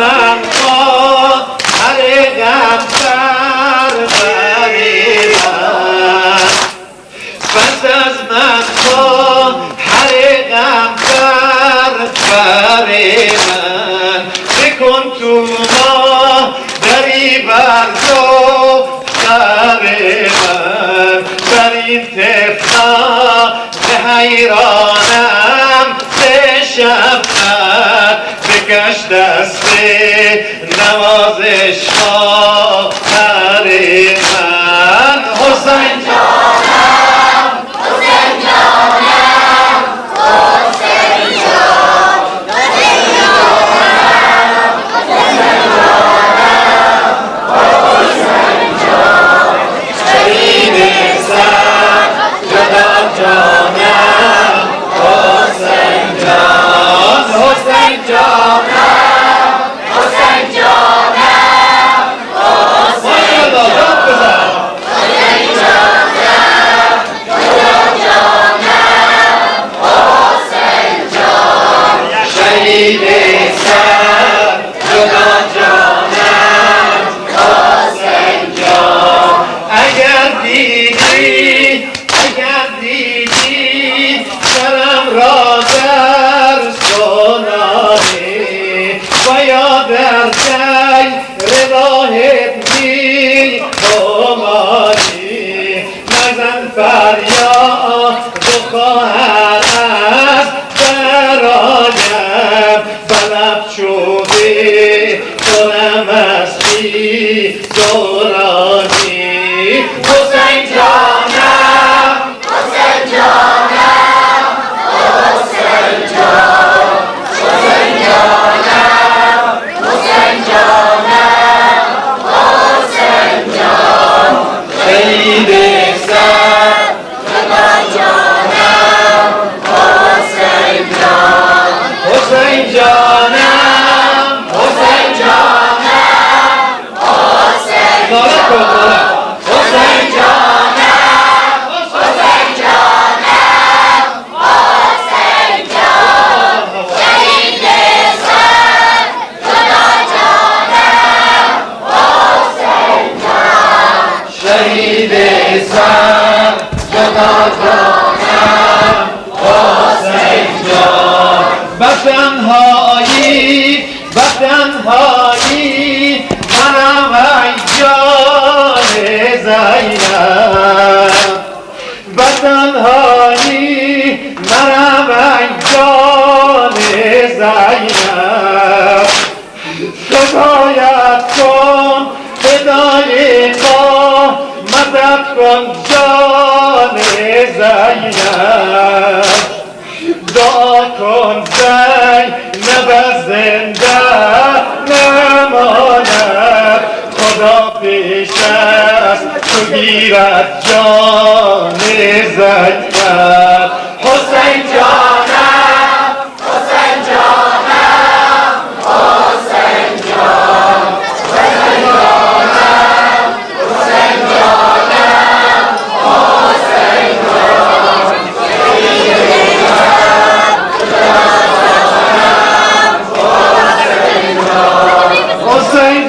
من خواهر غمبر بری من، پس از من خواهر غمبر بری من، بکن تو ما دری بر دختر من، بر این طفلا به حیرانم به شفقت، بکش دست نوازش خواهر من. حسین جانم، حسین جانم، حسین جان، حسین جانم، حسین جانم، شهید سر جدا جانم، حسین جان، حسین جانم، حسین جانم، حسین جانم، حسین جانم، جدا جانم، حسین جان، شهید سر جدا جانم، حسین جان. اگر دیدی سرم را در سنانی و یا در دیر راهت می همانی، نزن فریاد و خواهر از برایم، بلب چوبی کنم از بی دورانی. حسین جانم، حسین جانم، حسین جان، حسین جانم، حسین جانم، حسین جان، شهید سر جدا جانم، حسین جان، حسین جانم، حسین جانم، حسین ناله کن ناله. حسین جانم، حسین جانم، حسین جان، شهید سر جدا جانم، حسین جان، شهید سر جدا جانم، حسین جان. بتنهایی منم ای جان زینب، بتنهایی منم ای جان زینب، فدایت کن فدای قامتت کن جان زینب، دعا کن زینب زنده نماند، خدا پیش است تو گیرد جان زینب. حسین جانم، حسین جانم، حسین جان، حسین جانم، حسین جانم، حسین جان، شهید سر جدا جانم، حسین جان، حسین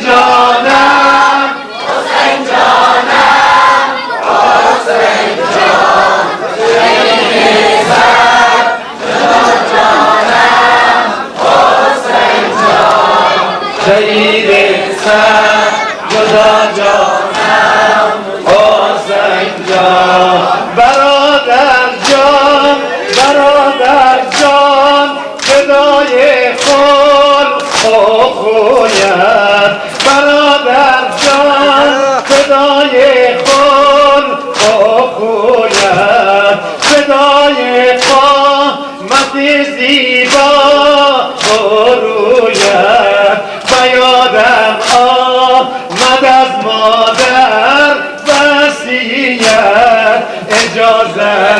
جانم، حسین جانم، حسین جان، شهید سر جدا جانم، حسین جان، شهید سر جدا جانم، حسین جان. برادر جان فدای خلق و خویت، برادر جان فدای خلق و خویت، فدای قامت زیبا و رویت، بیادم آمد از مادر وصیت، اجازت